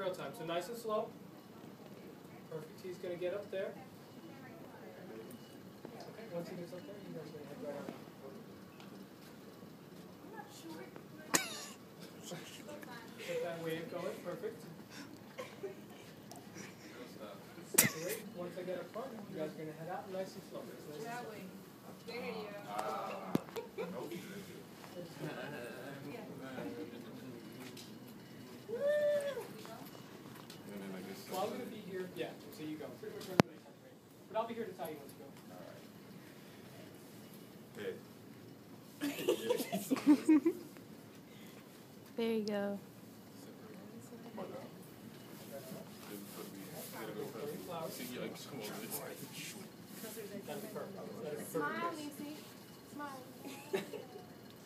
real time. So nice and slow. Perfect. He's going to get up there. Okay, once he gets up there, you guys are going to head right on. Get that wave going. Perfect. Separate. Once I get up front, you guys are going to head out nice and slow. Nice and slow. There you Well, I'm going to be here. Yeah, so you go. Pretty much run the next one. But I'll be here to tell you when to go. There you go. Smile, Lucy. Smile.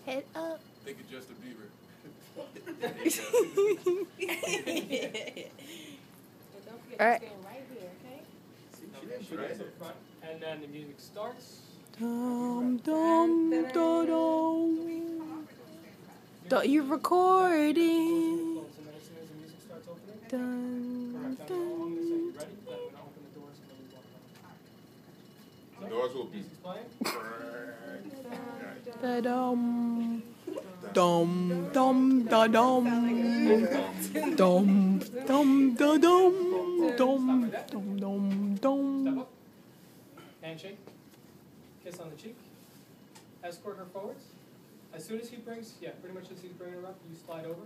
Head up. Think of Justin Bieber. But don't forget All right. to stand right here, okay? Right. Front, and then the music starts. Dum dum da dum. You're recording. Close, and then as soon as the music starts opening, Dun correct. I'm dun. going to say, you ready? Then we're going to open the doors and then we walk on. The doors will be. Music's playing. Da dum. Dum dum da dum. Dum dum da dum. Dum dum dum Step dum. up. Handshake. Kiss on the cheek. Escort her forwards. As soon as he brings, pretty much as he's bringing her up, you slide over.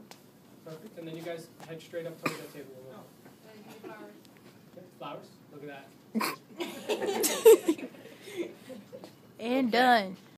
Perfect. And then you guys head straight up towards that table. Okay, flowers. Look at that. And done.